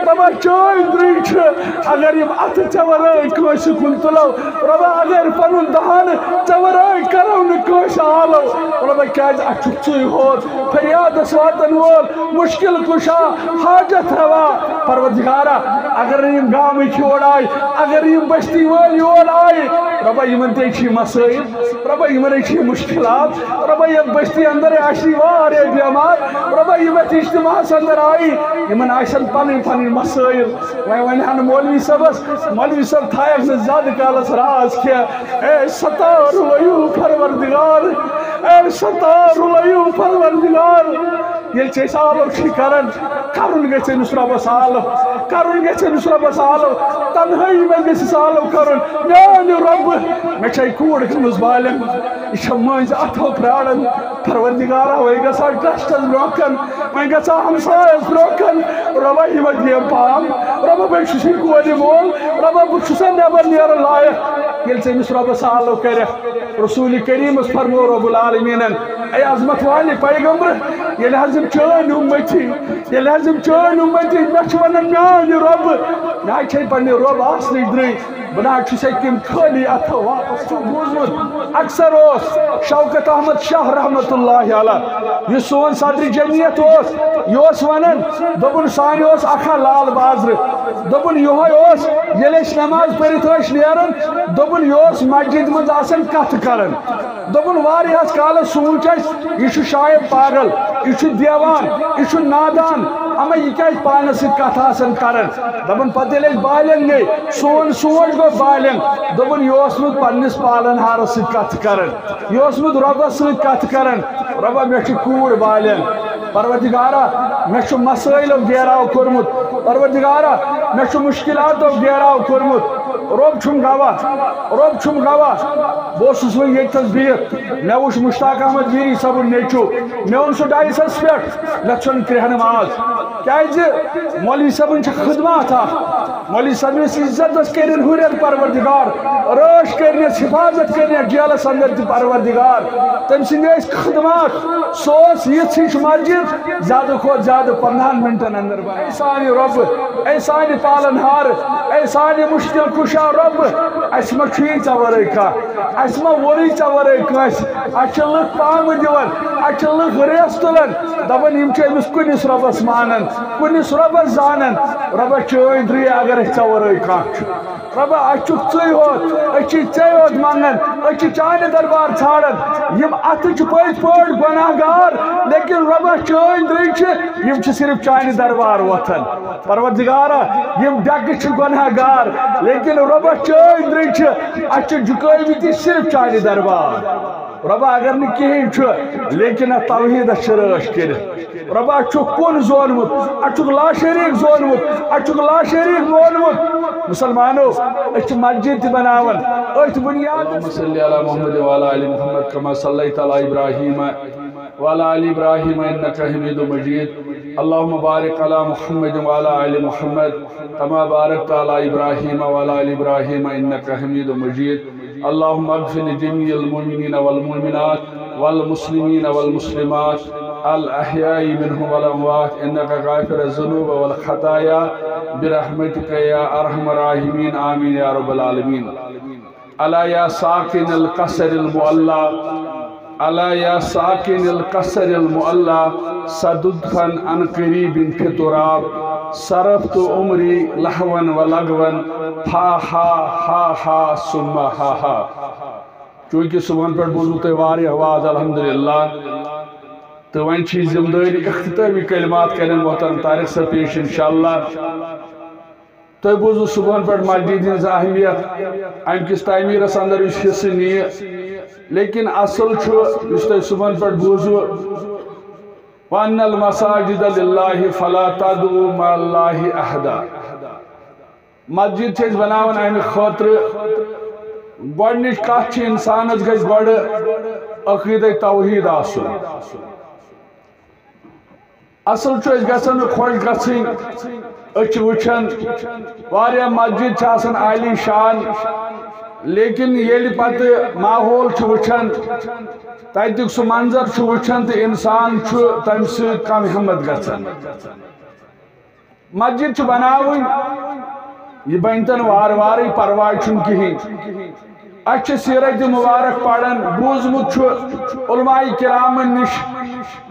ربا چوئی دریچ اگر یم ات چورائی کوش کن تلو ربا اگر پنن دہان چورائی کرو نکوش آلو ربا کیاز اچھک چوئی ہوت فریاد سواتن وول مشکل کشا حاجت روا پروردگارا اگر یم گامی چھوڑ آئی اگر یم بستی وول یول آئی ربا یمن تیچھی مسائل ربا یمن ایچھی مشکلات ربا یم بستی اندر آشی وارے بیمار ربا یمن اجتماع اندر آئی یمن آشن پنن پنن مسائل ونہن مولوی صاحب تھائیک نے زیادہ کالس راز کیا اے ستار ویو پروردگار اے ستار ویو پروردگار یل چھ سالو چھ کرن گژھِ أمِس رۄبس عالو کرن گژھِ أمِس رۄبس عالو تنہٲیی منٛز گژھٮ۪س عالو کرُن میانہِ رۄبہٕ مےٚ چھے کوٗر گٔمٕژ بالٮ۪ن یہِ چھےٚ مٔنٛزۍ اَتھو پرٛاران پروردگارا وۄنۍ گژھا ٹرسٹس برونٛہہ کن وۄنۍ گژھا ہمسایس برونٛہہ کن رۄبا یِمن دِیم پام رۄبا بہٕ چھُس یہِ کورِ مول رۄبا بہٕ چھُسا نٮ۪بر نیرُن لایق ییٚلہِ ژٕ أمِس رۄبس عالو کٔرِکھ رسوٗلِ کریٖمس فرمو رۄب العالمیٖنن اے عظمت والہِ پیغمبر ییٚلہِ حظ یِم چٲنۍ اُمتی ییٚلہِ حظ یِم چٲنۍ اُمتی مےٚ چھُ ونان میانہِ رۄبہٕ مےٚ حظ چھے پننہِ رۄب آسنٕچ درٕے بہٕ نہ حظ چھُس أکِم خٲلی اتھو واپس چھُ بوٗزمُت اکثر اوس شوکت احمد شاہ رحمت اللہ علیہ یُس سون صدر جمعیت اوس یہِ اوس ونان دوٚپُن سانہِ اوس اکھا لال بازرٕ دوٚپُن یِہوے اوس ییٚلہِ أسۍ نماز پٔرِتھ ٲسۍ نیران دوٚپُن یہِ اوس مسجد منٛز آسان کتھٕ کران دوٚپُن واریاہس کالس سوٗنٛچ اَسہِ یہِ چھُ شاید پاگل یہِ چھُ دیوان یہِ چھُ نادان اما یہِ کیازِ پانس سۭتۍ کتھ آسان کران دوٚپُن پتہٕ ییٚلہِ أسۍ بالٮ۪ن گٔے سون سونٛچ گوٚو بالٮ۪ن دوٚپُن یہِ اوسمُت پننِس پالن ہارس سۭتۍ کتھ کران یہِ اوسمُت رۄبس سۭتۍ کتھ کران رۄبا مےٚ چھِ کوٗر بالٮ۪ن پروردگارا مےٚ چھُ مسٲیلو گیراو کوٚرمُت پروردگارا مےٚ چھُ مشکلاتو گیراو کوٚرمُت رۄب چھُم گواہ بہٕ اوسُس وۄنۍ ییٚتتھس بِہِتھ مےٚ وُچھ مشتاق احمد میٖری صٲبُن نیٚچوٗ مےٚ اوٚن سُہ ڈایسس پٮ۪ٹھ مےٚ ژھُن کرٛیٚہنہٕ ماز کیازِ مولوی صٲبن چھِ خدمات اکھ مولوی صٲبنِس عزتس کٔرِنۍ ہُرٮ۪ر پروردگار رٲچھ کٔرنس حفاظت کٔرنس جیلس اندر تہِ پروردگار تٔمۍ سٕنٛدۍ ٲسۍ خدمات سُہ اوس یِژھ ہِش مسجد زیادٕ کھۄتہٕ زیادٕ 15 منٹن اندر اے سانہِ رۄبہٕ اے سانہِ پالن ہار اے سانہِ مشکل کُشا رۄبہٕ اسہِ ما چھُیی ژےٚ ورٲے کانٛہہ اسہِ ما ووٚرُے ژےٚ ورٲے کٲنٛسہِ اَسہِ چھِ لُکھ پامہٕ دِوان اَسہِ چھِ لُکھ ریس تُلان دپان یِم چھِ أمِس کُنِس رۄبس مانان کُنِس رۄبس زانان رۄبا چٲنۍ درٕے اگر أسۍ ژےٚ ورٲے کانٛہہ چھُ رۄبا اَسہِ چھُکھ ژٕے ہوت أسۍ چھِ ژے یوت منگان أسۍ چھِ چانہِ دربار ژھانڈان یِم اتھٕ چھِ پٔزۍ پٲٹھۍ گۄناہ گار لیکن رۄبا چٲنۍ درٕے چھِ یِم چھِ صرف چانہِ دربار وۄتھان پروردگارا یِم ڈیکہٕ چھِ گۄناہ گار لیکن رۄبا چٲنۍ درٕے چھِ اَسہِ چھِ جُکٲومٕتۍ صرف چانہِ دربار رۄبا اگر نہٕ کِہیٖنۍ چھُ لیکن اتھ توحیٖدس چھِ رٲچھ کٔرِتھ رۄبا اَسہِ چھُکھ کُن زونمُت اَسہِ چھُکھ لاشریٖک زونمُت اَسہِ چھُکھ لاشریٖک مونمُت مسلمانو أسۍ چھِ مسجد تہِ بناوان أتھۍ بُنیاد صلی علی محمد وعلی آل محمد کما صلیت علی ابراہیم وعلی آل ابراہیم انک حمید مجید اللہم بارک علی محمد وعلی آل محمد کما بارکت علی ابراہیم وعلی آل ابراہیم انک حمید مجید اللہم اغفر لجمیع المؤمنین والمؤمنات والمسلمین والمسلمات الاحیاء منهم والاموات انک غافر الذنوب والخطایا برحمتک یا ارحم الراحمین آمین یا رب العالمین الا یا ساکن القصر المعلا الا یا ساکن القصر المعلا صددفن عن قریب فی التراب صرفت عمری لہوا ولغوا ہا ہا ہا ہا ثم ہا ہا چونکہ صبحن پر بوزو تہ واریاہ آواز الحمدللہ تو وۄنۍ چھ ذمہ دٲری اختتامی کلمات کرن محترم طارق صاحب پیش انشاءاللہ تۄہہِ بوٗزوٕ صبحن پٮ۪ٹھ مسجد ہٕنٛز اہمیت امہِ کِس تعمیٖرس اندر یُس حصہٕ نِیہِ لیکن اصل چھُ یُس تۄہہِ صبحن پٮ۪ٹھ بوٗزوٕ وَأَنَّ الْمَسَاجِدَ لِلَّهِ فَلَا تَدْعُوا مَعَ اللَّهِ أَحَدًا مسجد چھِ أسۍ بناوان امہِ خٲطرٕ گۄڈنِچ کتھ چھِ انسانس گژھِ گۄڈٕ عقیدے توحید آسُن اصل چھُ أسۍ گژھن نہٕ خۄش گژھٕنۍ أسۍ چھِ وٕچھان واریاہ مسجد چھِ آسان عالی شان لیکن ییٚلہِ پتہٕ ماحول چھُ وٕچھان تتیُک سُہ منظر چھُ وٕچھان تہٕ انسان چھُ تمہِ سۭتۍ کم ہمت گژھان مسجد بناوی یہ بنتن وار واری پرواہ چھن کہیں اچھ سیرت مبارک پڑھن بوزمت علماء کرام نش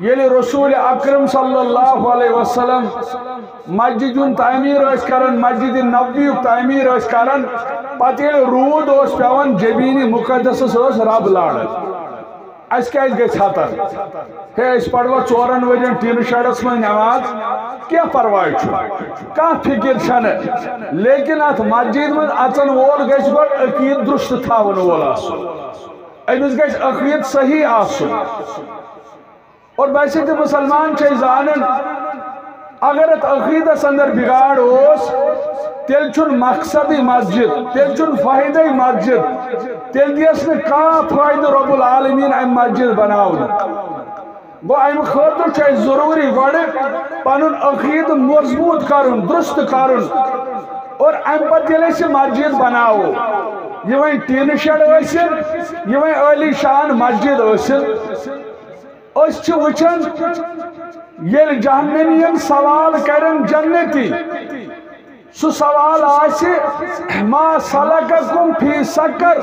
یلی رسول اکرم صلی اللہ علیہ وسلم مسجد تعمیر اس کرن مسجد نبوی تعمیر اس کرن پتہ یلی رود اس پیون جبین مقدس اس رب لاڑن اس کیا گژھِ ہتر ہے اس پڑوا 4 ورین ٹین شیڈس میں نماز کیا پرواہ کھانا فکر چھن لیکن ات مسجد من اچن وول گژھِ گۄڈٕ عقیٖد درست تھاون وول آسُن أمِس گژھِ عقیٖد صحیح آسُن اور ویسے تہِ مسلمان چھِ زانن اگر ات عقیٖدس اندر بگاڑ اوس تیل چھُنہٕ مقصدی مسجد تیل چھُنہٕ فٲیدے مسجد تیل دیس نہٕ کانٛہہ فٲیدٕ رب العالمین امہِ مسجد بناونہٕ گو امہِ خٲطرٕ چھُ اَسہِ ضروٗری گۄڈٕ پنُن عقیٖدٕ مضبوٗط کرُن درست کرُن اور امہِ پتہٕ ییٚلہِ أسۍ یہِ مسجد بناوو یہِ وۄنۍ ٹیٖنہٕ شیڈ ٲسِن یہِ وۄنۍ عٲلی شان مسجد ٲسِن أسۍ چھِ وٕچھان ییٚلہِ جہنمین سوال کرن جنتی سو سوال آسہِ ما سلککم فی سقر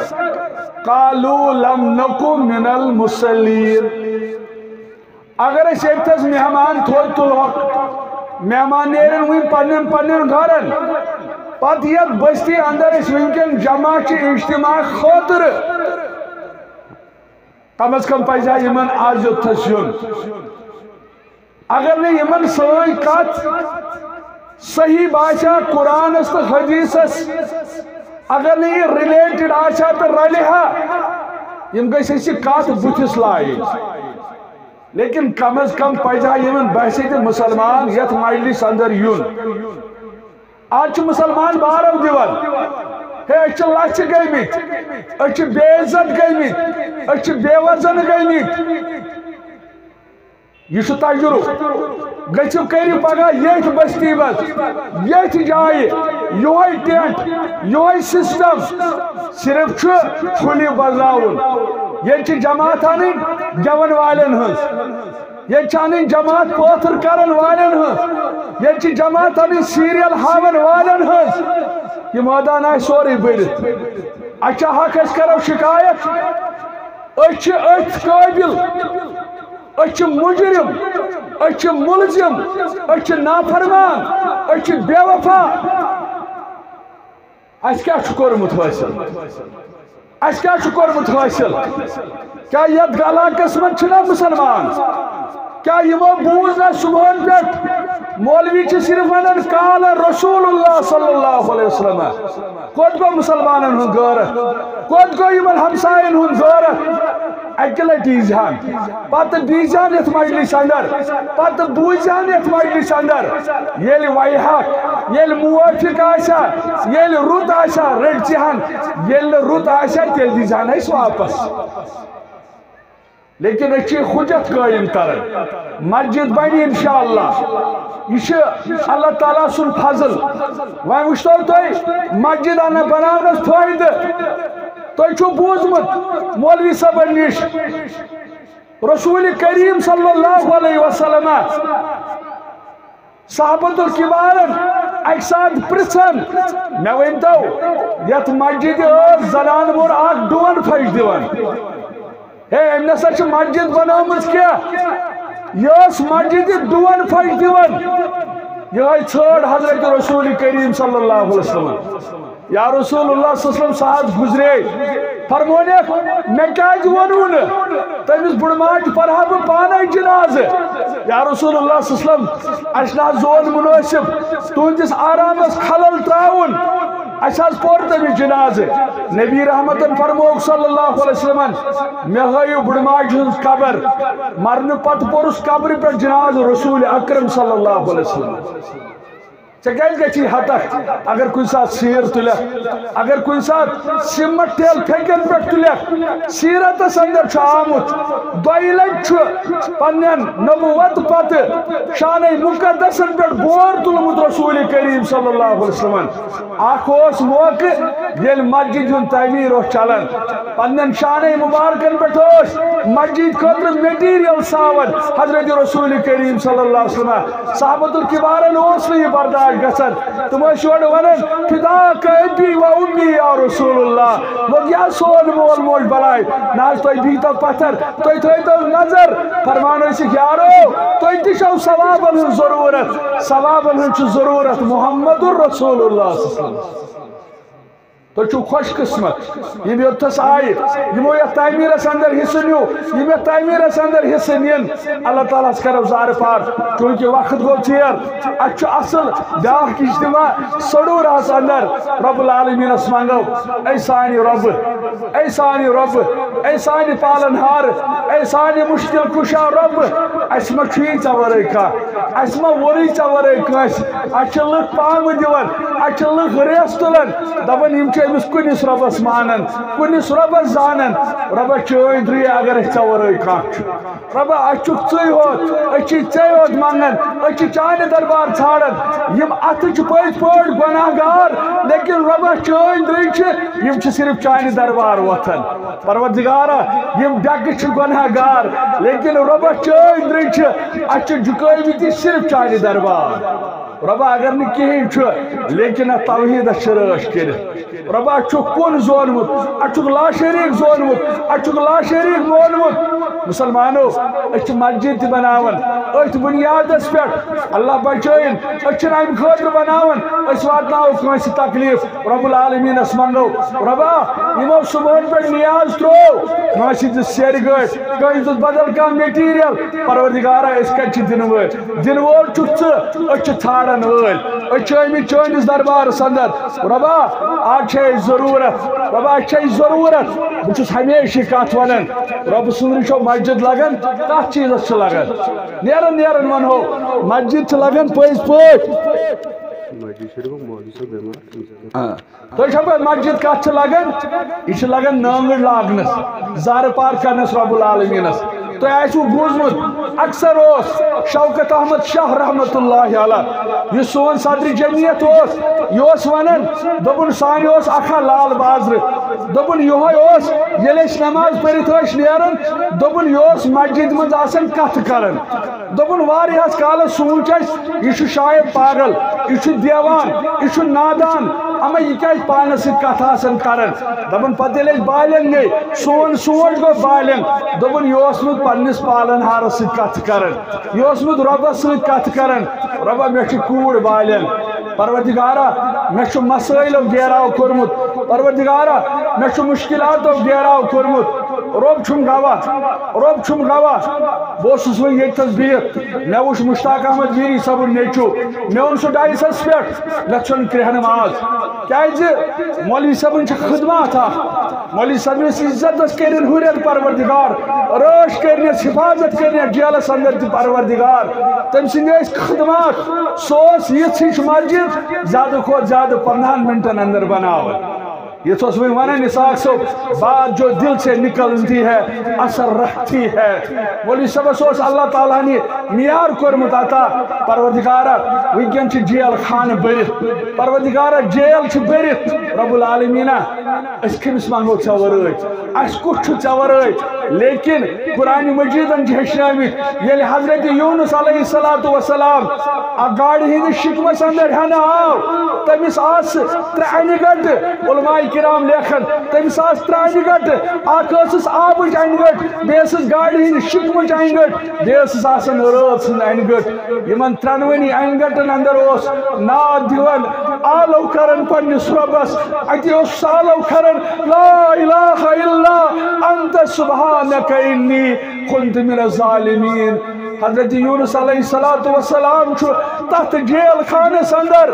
قالوا لم نکم من المصلین اگر اس ایتھس مہمان تھوڑ تلوک مہمان نیرن وی پنن گھرن پتہ یت بستی اندر اس ونکن جمع چھ اجتماع خاطر کم از کم پزا یمن آز یوتھس یون اگر نے یمن سوئی کت صحیح باشا قرآن است حدیث است اگر نے یہ ریلیٹڈ آشا تو رلہا یم گئی سے کات بوتھس لائی لیکن کم از کم پزا یمن بحثی تھے مسلمان یت مجلس اندر یون آج مسلمان بارو دیوان ہے اچھ لچ گئی میت اچھ بے عزت گئی میت اچھ بے وزن گئی میت یہ چھو تجرب گھو کرو پگہ یہ بستی بس یہ جائے یہ ٹینٹ یہ سسٹم صرف پھلی بدلاؤن یہ جماعت ان گون والن ہز یہ ان جماعت پوتھر کرن والن ہز یہ جماعت ان سیریل ہاون والن ہز یہ مٲدان آئے سورے بٔرِتھ اچھا حق اس کرو شکایت أچھ قٲبِل أچھ مجرم أچھ ملزم أچھ نافرمان أچھ بے وفا اس کیا چھُ کوٚرمُت حٲصِل اس کیا چھُ کوٚرمُت حٲصِل کیا یتھ علاقس منٛز چھِنا مسلمان کیا یمو بوٗز نہ صبحن پٮ۪ٹھ مولوی چھِ صرف ونان قال رسول اللہ صلی اللہ علیہ وسلم کوٚت گوٚو مسلمانن ہُنٛد غٲرت کوٚت گوٚو یمن ہمساین ہُنٛد غٲرت اکہِ لٹہِ ییٖزِہن پتہٕ دیٖزِہن یتھ مجلس اندر پتہٕ بوٗزِہن یتھ مجلس اندر ییٚلہِ ویحق ییٚلہِ موافق آسیا ییٚلہِ رُت آسیا رٔٹزِہن ییٚلہِ نہٕ رُت آسیا تیٚلہِ دیٖزِہن أسۍ واپس لیکن اچھی حجت قائم کرن مسجد بنی انشاءاللہ یہ اللہ تعالیٰ سن فضل وائن وشتو توی مسجد آنا بناونس فائدہ توی چھو بوزمت مولوی صاحب نش رسول کریم صلی اللہ علیہ وسلم صحابت الکبارن ایک ساتھ پرسن میں ونتو یت مسجد زنان مور آگ ڈون پھش دیوان ہے ام نسا چھ مسجد بنومت کیا یہ مسجد ڈون پھش دیوان یہ چھوڑ حضرت رسول کریم صلی اللہ علیہ وسلم یا رسول اللہ صلی اللہ علیہ وسلم ساتھ گزرے فرمونے میں کاج ونون تمس بڑماج پڑھا بہ پانے جناز یا رسول اللہ صلی اللہ علیہ وسلم اشنا زون مناسب تہندس آرامس خلل تراون اساس پور تمس جناز نبی رحمتن فرموک صلی اللہ علیہ وسلم میں ہایو بڑماج ہند قبر مرن پت پورس قبر پر جناز رسول اکرم صلی اللہ علیہ وسلم چکیل گچی حتک اگر کوئی ساتھ سیر تلک اگر کوئی ساتھ سمت ٹیل پھیکن پر تلک سیرت سندر چھو آمت دوائلت چھو پنین نبوت پت شان مقدسن پر بور تلمت رسول کریم صلی اللہ علیہ وسلم آخوس موقع یل مسجد ان تعمیر و چلن پنین شان مبارکن پر توش مسجد خطر میٹیریل ساون حضرت رسول کریم صلی اللہ علیہ وسلم صحابت الکبارن اوسلی برداشت برداشت گژھان تم ٲسۍ یورٕ ونان فِداک ابی و امی یا رسول اللہ لوگ یا سون مول موج بلاے نہ حظ تُہۍ بیٖتو پتھر تُہۍ تھٲیتو نظر فرمان ٲسِکھ یارو تُہۍ تہِ چھو ثوابن ہٕنٛز ضروٗرت ثوابن ہٕنٛز چھِ ضروٗرت محمد رسول اللہ صلی اللہ علیہ وسلم تو چھو خوش قسمت یم یوتس آئی یمو یا تعمیرس اندر حصہ نیو یم یا تعمیرس اندر حصہ نین اللہ تعالیٰ کرو زار پار چونکہ وقت گو چیر اچھو اصل بیاکھ اجتماع سڑور اس اندر رب العالمین اس مانگو اے سانی رب اے سانی رب اے سانی پالن ہار اے سانی مشکل کشا رب اسما چھوئی چورے کا اسما وری چورے کاس اچھو لکھ پام دیون اچھو لکھ ریس تلن دبن یم امس کنس ربس مانن کنس ربس زانن ربا چوئی دری اگر ژورے کھان ربا اچھک ژے ہوت اچھی ژے ہوت مانگن اچھی چانہ دربار ژھانڈن یم ات چھ پٔزۍ پٲٹھۍ گناہگار لیکن ربا چوئی دری چھ یم چھ صرف چانہ دربار وتھن پروردگارا یم ڈک چھ گناہگار لیکن ربا چوئی دری چھ اچھ جھکٲومٕتۍ صرف چانہ دربار ربا اگر نہ کہین چھ لیکن توحید شرٲش کٔرِتھ ربا اچھک کن زونمت اچھک لا شریک زونمت اچھک لا شریک مونمت مسلمانو اچھ مسجد بناون ات بنیادس پہ اللہ بچائن اچھن ام خاطر بناون اس واتناو کنس تکلیف رب العالمین اس منگو ربا یمو صبحن پہ نیاز ترو کنس دس سیر گٹ کنس دس بدل کانٛہہ میٹیریل پروردگارا اس کت دن وول چھُکھ ژٕ أسۍ چھِ ژھانڈن وٲلۍ أسۍ چھِ آمٕتۍ چٲنِس دربارس اندر ربا آج ضرورت ربا ضرورت بہت ہمیشہ کت ونان رب سندر مسجد لگان کت چیز لگان نیرن نیرن ونو مسجد لگان پز پہ مسجد کت لگان یہ لگان نانگڑ لاگنس زار پار کرنس رب العالمینس تہ آسو بوزمت اکثر شوکت احمد شاہ رحمت اللہ علیہ یہ سون صدر جمعیت یہ ونان دپن سان اکھا لال بازر دپن یہ یل نماز پڑھت نیران دپن یہ مسجد مز آسان کت کران دپن واریاہس کالس سوچ یہ شاید پاگل یہ دیوان یہ نادان اما یہ کیا پانس کت آسان کران دپن پتہ یل بالنگ گئی سون سوچ گو بالنگ دپن یہ پنس پالن ہارس ست کت کران یہ ربس ست کت کران ربا مے کوڑ بالن پروردگارا مے مسائلو گیراو کورمت پروردگارا مے مشکلاتو گیراو کورمت رب چھم گواہ بہس ویتس بہت مے وچ مشتاق احمد گیری صبر نیچو مے اون سہ ڈائسس پہ لچھن کرہ نماز کیازِ مولوی صبن خدمات مولوی صبنس عزت کرن ہرین پروردگار رٲچھ کرنس حفاظت کرنس جیلس اندر تہ پروردگار تم سند خدمات سہ یھ مسجد زیادہ کھوت زیادہ 15 منٹن اندر بناون یہ ونان اسحاق صاحب بات جو دل سے نکلتی ہے اثر رکھتی ہے مولوی صبس اللہ تعالیٰ نے معیار کورمت عطا پروردگارا ونکن جیل خانہ برت پروردگارا جیل برت رب العالمینا اس کمس منگو ژے ورٲے اس کس ژے ورٲے لیکن قرآن مجیدن ہیچنٲمٕتۍ ییٚلہِ حضرت یونس علیہ السلام گاڑِ ہندس شکمس اندر ہینہ آو تمس آس 3 انہ گنٹہ علماء کرام لیکھن تمس آس 3 انہ گنٹہ اکھ آبچ انہ گنٹہ بیس گاڑِ ہند شکمچ انہ گنٹہ بیس آسان رٲژ ہند انہ گنٹہ یمن 3 انہ گنٹن اندر ناد دِوان آلو کرن پنس ربس اتہ سالو کرن لا الہ الا انت سبحانک انی کنت من الظالمین حضرت یونس علیہ السلام تحت جیل خانس اندر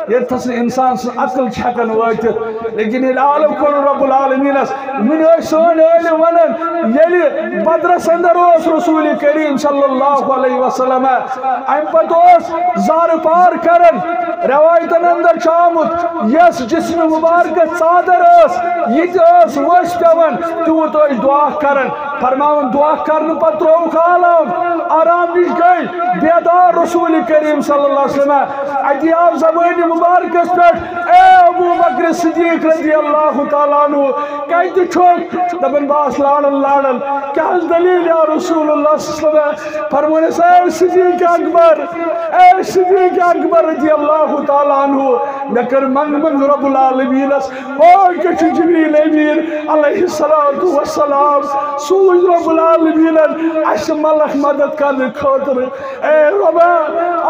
یتس انسان سن عقل ہکان واتت لیکن یل عالم کور رب العالمینس من سون علم ونان یل بدرس اندر رسول کریم صلی اللہ علیہ وسلم ام پتہ زار پار کرن روایتن اندر آمت یس جسم مبارک ژادر یہ وس پیون تیوت دعا کرن فرماون دعا کرن پتہ تروک عالم آرام نش گئی بیدار رسول کریم صلی اللہ علیہ وسلم اتہ آو زبان مبارکس پہ اے ابو بکر صدیق رضی اللہ تعالیٰ عنہ کت چھوک دپن باس لارن کیا دلیل یا رسول اللہ صلی اللہ علیہ وسلم فرمونس اے صدیق اکبر رضی اللہ اللہ تعالیٰ عنہ نکر من رب العالمین کچھ جبریل امین علیہ السلام سوز رب العالمین اس ملک مدد کرنے خاطر اے ربا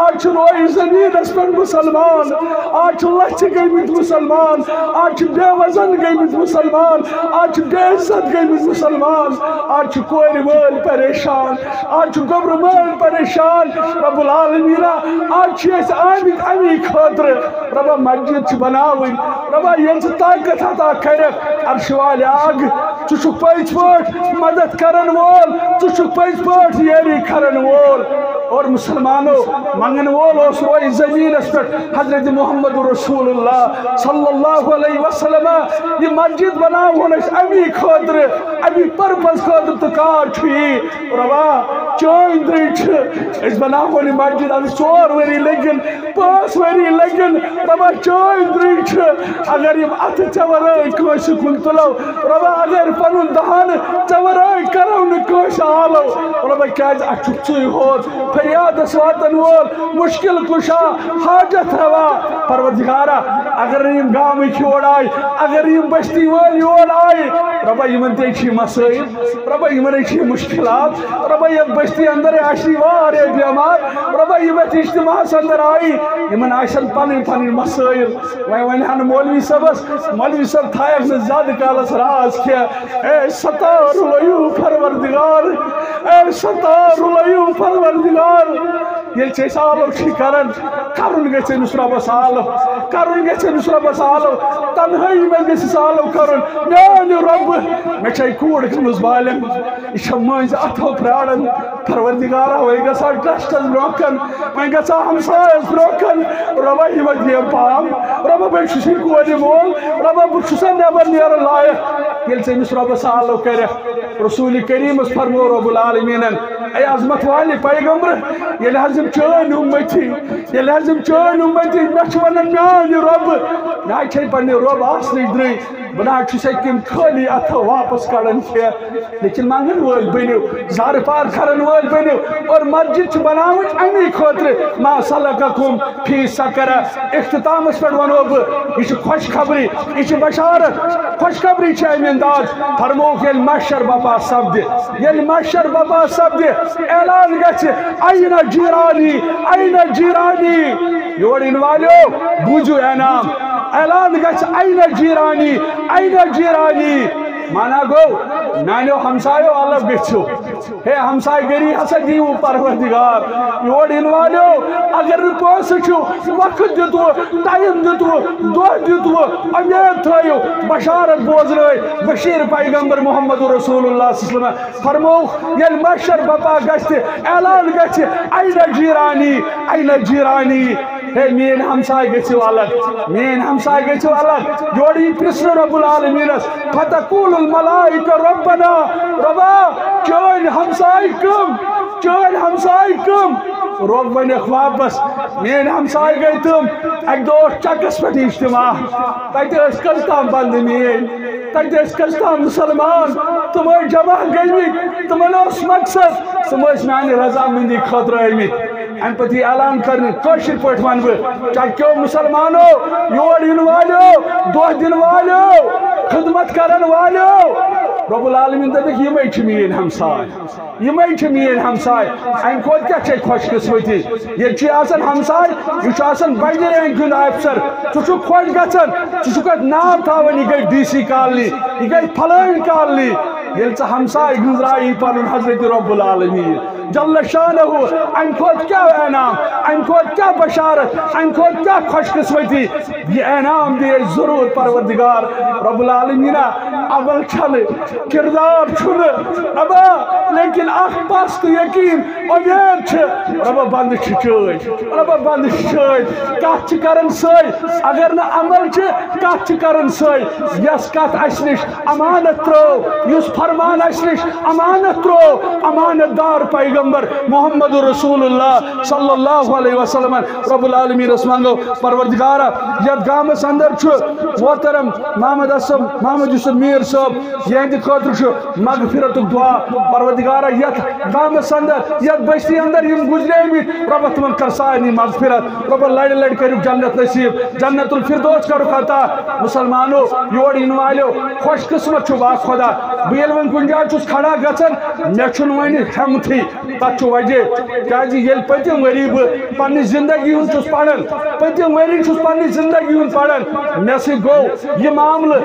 آج روئی زمین اس پر مسلمان آج لچ گئی مسلمان آج بے وزن گئی مسلمان آج بے عزت گئی مسلمان آج کوئی مول پریشان آج گبر مول پریشان رب العالمین آج آمد امی خاطر ربا مسجد بناوی ربا یہ طاقت عطا کرک عرش والے آگ ژٕ پٔزۍ پٲٹھۍ مدد کرن وول ژٕ پٔزۍ پٲٹھۍ یٲری کرن وول اور مسلمانوں منگن وول اس روئی زمین اس پر حضرت محمد رسول اللہ صلی اللہ علیہ وسلم یہ مسجد بناون اس امی خاطر امی پرپز خاطر تو کار چھوئی روا چون دریچ اس بناون مسجد از 4 ؤری لگن 5 ؤری لگن روا چون دریچ اگر یم ات چورٲے کٲنٛسہِ کُن تُلو روا اگر پنُن دہان چورٲے کرو نہٕ کٲنٛسہِ حالو روا کیٛازِ اتھ چھُکھ ژٕے ہوت فریاد واتن وول مشکل کشا حاجت روا پروردگارا اگر یم گامک یور آئی اگر یم بستی وول یور آئی ربا یمن تے چھ مسائل ربا یمن چھ مشکلات ربا یم بستی اندر آشی وارے بیمار ربا یمت اجتماع اندر آئی یمن آشن پنن مسائل وین ہن مولوی صاحب تھایک نہ زیادہ کالس راز کیا اے ستار لایو پروردگار اے ستار لایو پروردگار یہ چیز آلو چھی کرن گیسے نسرابس آلو کرن گیسے نسرابس آلو تنہائی میں گیسے آلو کرن میانی رب میں چاہی کوڑ کمز بالم یہ مانز اتھو پرارن پروردگارا ہوئی گسا ٹرسٹس بروکن میں گسا ہمسائز بروکن ربا ہی مجھے پام ربا بچوسی کوڑی مول ربا بچوسا نیبر نیر لائق یہ چیز نسرابس آلو کرے رسول کریم اس فرمو رب العالمین اے عظمت والی پیغمبر یہ لازم چون امتی یہ لازم چون امتی نچوانا میانی رب نائی چھے پڑھنے رب آسنی دری بنا چھے کم کھلی اتھا واپس کرن کیا لیکن مانگن وول بنیو زار پار کرن وول بنیو اور مسجد بناوچ امی خاطر ما سلککم فی سکر اختتام اس پر ونو یہ خوش خبری یہ بشارت خوش خبری چھے امین داد فرموک یل محشر بپا سبد یل محشر بپا سبد اعلان گچھ اینا جیرانی اینا جیرانی یور انوالیو بوجو انام اعلان گچھ اینا جیرانی اینا جیرانی مانا گو نانیو ہمسایو الگ گچھو ہے ہمسائی گری ہسا دیو پروردگار یور انوالیو اگر پوس چھو وقت دیتو ٹائم دیتو دو دیتو امید تھایو بشارت بوزنوئی بشیر پیغمبر محمد رسول اللہ صلی اللہ علیہ وسلم فرمو یل محشر بپا گشت اعلان گچھ اینا جیرانی اینا جیرانی ہے مین ہمسائی گچھو الگ مین ہمسائی گچھو الگ جوڑی پرسن رب العالمین فتقول الملائکہ ربنا ربا چون ہمسائی کم چون ہمسائی کم رب ونیخ واپس مین ہمسائی گئی تم ایک دو چکس پہ اجتماع تیتے اس کلتام بند مین تیتے اس کلتام مسلمان تمہیں جمع گئی تمہیں اس مقصد تمہیں میانی رضا مندی خطر آئی ام پتی اعلان کرنے کوشر پوٹ ونب چکیو مسلمانو یور ان والو دو دن والو خدمت کرن والو رب العالمین دبک یمے چھ مین ہمسائے یمے چھ مین ہمسائے ام کھوت کیا چھ خوش قسمتی یہ چھ آسن ہمسائے یہ چھ آسن بڑے رینک افسر ژٕ چھُکھ خوش گژھان ژٕ چھُکھ اتھ نام تھاوان یہ گئی ڈی سی کالنی یہ گئی فلٲنۍ کالنی ییٚلہِ ژٕ ہمسائے گنزرائی پنُن حضرت رب العالمین جل شانہ ام کھوت کیا انعام ام کھوت کیا بشارت ام کھوت کیا خوش قسمتی یہ انعام دے ضرور پروردگار رب العالمین عمل چھل کردار چھن ربا لیکن اخ پست یقین امید چھ ربا بند چھ ربا بند چھ کت کرن سوی اگر نہ عمل چھ کت کرن سوی یس کت اس نش امانت ترو یس فرمان اس نش امانت ترو امانت دار پیغمبر محمد رسول اللہ صلی اللہ علیہ وسلم رب العالمین رسمانگو پروردگارا یت گامس اندر چھ محترم محمد اسم محمد یوسف میر میر صاحب یہندِ خٲطرٕ مغفرتُک دعا پروردگارا یتھ گامس اندر یتھ بستی اندر یم گزریمٕتۍ رۄبہ تمن کر سارنٕے مغفرت رۄبہ لڑِ لڑِ کٔرِکھ جنت نصیب جنت الفردوس کرُکھ عطا مسلمانو یور یِنہٕ والیو خوش قسمت چھُ وا خدا بہٕ ییٚلہِ وۄنۍ کُنہِ جایہِ چھُس کھڑا گژھان مےٚ چھُنہٕ وۄنۍ ہٮ۪متھٕے تتھ چھُ وجہ کیٛازِ ییٚلہِ پٔتِم ؤری بہٕ پننہِ زندگی ہُنٛد چھُس پران پٔتِم ؤری چھُس پننہِ زندگی ہُنٛد پران مےٚ سۭتۍ گوٚو یہِ معاملہٕ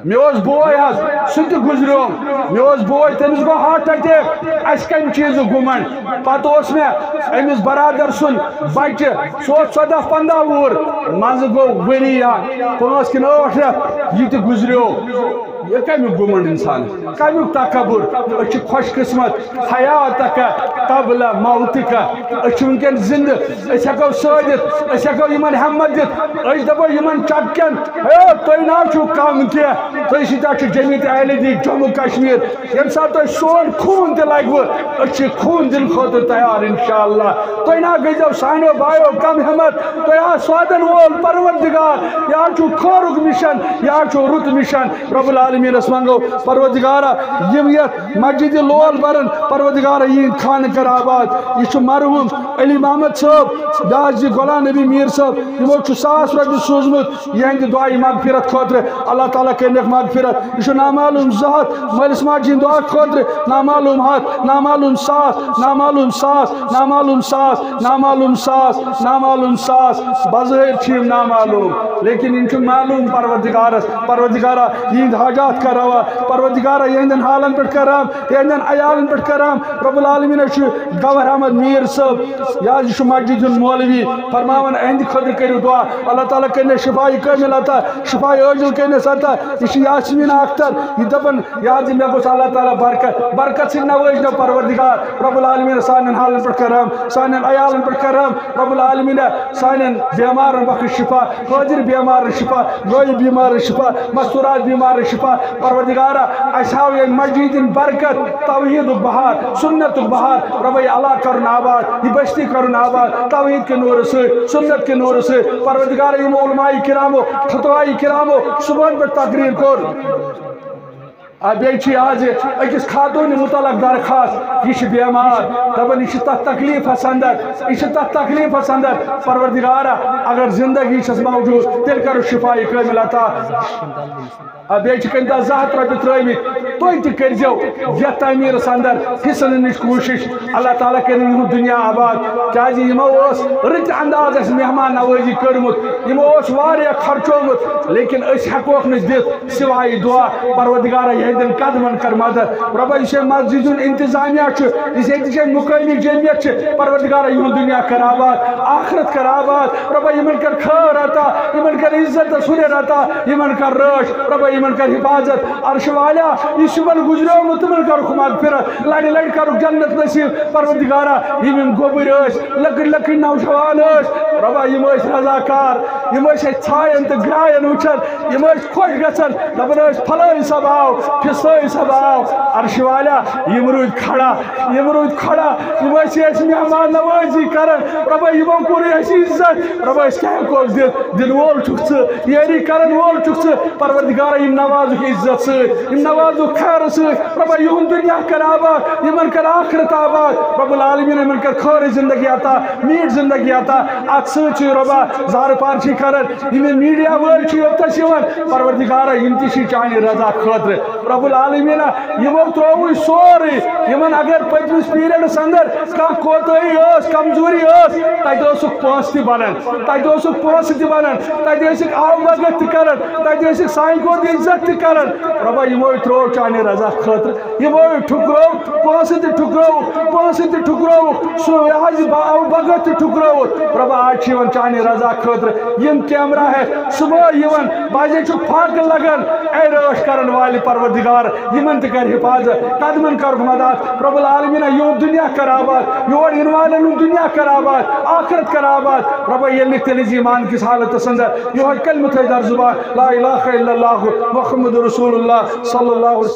مےٚ اوس بوے حظ سُہ تہِ گُزریوم مےٚ اوس بوے تٔمِس گوٚو ہارٹ اٹیک اَسہِ کمہِ چیٖزُک گُمنٛڈ پتہٕ اوس مےٚ أمِس برادر سُنٛد بچہِ سُہ اوس 14-15 وُہُر منٛزٕ گوٚو ؤری یا 5 کِنہٕ 8 رٮ۪تھ یہِ تہِ گُزریو یہ کمیُک گُمنٛڈ انسان کمیُک تکبر أسۍ چھِ خوش قسمت حیاتک قبل موتک أسۍ چھِ وٕنکٮ۪ن زندٕ أسۍ ہٮ۪کو سٲدِتھ أسۍ ہٮ۪کو یِمن ہٮ۪مت دِتھ أسۍ دپو یِمن چکٮ۪ن ہے تُہۍ نہ چھُو کم کینٛہہ تُہۍ سۭتۍ چھُ جمیٖعت اہلِ دین جموں کشمیر ییٚمہِ ساتہٕ تۄہہِ سون خوٗن تہِ لگوٕ أسۍ چھِ خوٗن دِنہٕ خٲطرٕ تیار انشاءاللہ تُہۍ نہ گٔژھۍزیو سانیو بایو کم ہٮ۪مت تُہۍ آسہٕ سوادن وول پروردگار یا چھُو خٲرُک مِشن یا چھُو رُت مِشن رب العالمینس منگو پروردگارا یم یتھ مسجد لول برن پروردگارا یہند خانہ کر آباد یہ مرحوم علی محمد صاحب یا غلام نبی میر صاحب یمو 100 رۄپیہِ سوزمت یہند دعائی مغفرت خاطر اللہ تعالیٰ کرنک مغفرت یہ نامعلوم زہت مٲلِس ماجہِ ہٕنٛدِ دعا خاطر نامعلوم ہتھ نامعلوم ساس نامعلوم ساس نامعلوم ساس نامعلوم ساس نامعلوم ساس بظٲہِر چھِ یِم نامعلوم لیکن یِم چھِ معلوم پروردگارس پروردگارا یہند حاجات کر روا پروردگارا یہندن حالن پہ کرام یہندن عیالن پہ کرام رب العالمین گور احمد میر صاحب یا یہ مسجد مولوی فرماون اہند خاطر کرو دعا اللہ تعالیٰ کرنے شفاء کامل عطا شفاء عاجل کرنس عطا یہ یاسمین اختر یہ دپن یاد مے گوس اللہ تعالیٰ برکت سے نوازنو پروردگار رب العالمین سانن حالن پہ کرام سانن عیالن پہ کرام رب العالمین سانن بیمارن بخش شفا حاضر بیمار شفا غائب بیمار شفا مستورات بیمار شفا پروردگارا اساو یہ مسجد برکت توحید بہار سنت بہار رب اللہ کرن آباد یہ بستی کرن آباد توحید کے نور سے سنت کے نور سے پروردگارا یہ علماء کرامو فتوائی کرامو صبح پر تقریر کر بیچی آج اکس خاتون متعلق درخواست یہ بیمار دپن یہ تک تکلیف اندر یہ تک تکلیف اندر پروردگارا اگر زندگی چھس موجود تیل کرو شفاء کامل عطا بیچ کن 100 رۄپیہِ ترٲومٕتۍ تُہۍ تہِ کٔرزیو یتھ تعمیٖرس اندر حصہٕ نِنٕچ کوٗشش اللہ تعالیٰ کرن یِہُنٛد دُنیا آباد کیٛازِ یِمو اوس رٕتہِ انداز اسہِ مہمان نوٲزی کٔرمٕژ یِمو اوس واریاہ خرچومُت لیکن أسۍ ہٮ۪کوکھ نہٕ دِتھ سوائے دعا پروردگارا یہندٮ۪ن قدمن کر مدد رۄبا یُس یہِ مسجد ہُنٛد انتظامیہ چھُ یُس ییٚتِچ مُقٲمی جمعیت چھِ پروردگارا یِہُنٛد دُنیا کر آباد آخرت کر آباد رۄبا یِمن کر خٲر عطا یِمن کر عزت ہُریر عطا یِمن کر رٲچھ رۄبا یِمن کر حفاظت عرش والا یہ شمن گزریومت تمن کرُکھ مغفرت لڑِ لڑِ کرُکھ جنت نصیب پروردگارا یم گوبر لکڑ لکڑ نوجوان ربا یم رضاکار یم ژھاین تو گراین وچھان یم خوش گژھان دپان پھلٲنۍ صٲب آو پھِسٲنۍ صٲب آو عرش والا یم روٗدۍ کھڑا یم مہمان نوازی کران ربا یمو کوٚر اَسہِ عزت ربا أسۍ کیٛاہ ہٮ۪کوکھ دِتھ دِنہٕ وول چھُکھ ژٕ یٲری کرن وول چھُکھ ژٕ پروردگارا یم نوازُک عزت سۭتۍ یم نوازُک خیر سۭتۍ ربا یِہُنٛد دُنیا کر آباد یمن کر آخرت آباد رب العالمین یمن کر خٲر زندگی عطا میٖٹھ زندگی عطا اتھ سۭتۍ چھُ ربا زارٕ پار چھِ کران یم میٖڈیا وٲلۍ چھِ یوٚتس یِوان پروردگارا یم تہِ چھِ چانہِ رضا خٲطرٕ رب العالمین یمو ترٛووُے سورُے یمن اگر پٔتمِس پیٖریڈس اندر کانٛہہ کوتٲہی ٲس کمزوری ٲس تتہِ اوسُکھ پونٛسہٕ تہِ بنان تتہِ اوسُکھ پونٛسہٕ تہِ بنان تتہِ ٲسِکھ آو بھگت تہِ کران تتہِ ٲسِکھ سانہِ کھۄتہٕ عزت تہِ کران ربا یمو ترٛوو چانہِ رضا خٲطرٕ یمو ٹھُکرو پونٛسہٕ تہِ ٹھُکرووُکھ سُہ آو بھگت تہِ ٹھُکرووُکھ ربا آز چھِ یِوان چانہِ رضا خٲطرٕ یم کیمرا ہٮ۪تھ صبحٲے یِوان بجے چھُ پھاکہٕ لگان اے رٲچھ کرن والہِ پروردگار یمن تہِ کر حفاظت قدمن کرُکھ مدد رب العالمین یِہُنٛد دُنیا کر آباد یور یِنہٕ والٮ۪ن ہُنٛد دُنیا کر آباد آخرت کر آباد ربا ییٚلہِ نہٕ تیٚلہِ ایمان کِس حالتس اندر یِہوے کلمہٕ تھٲے در زُبان لا الہ الا اللہ محمد رسول اللہ صلی اللہ علیہ وسلم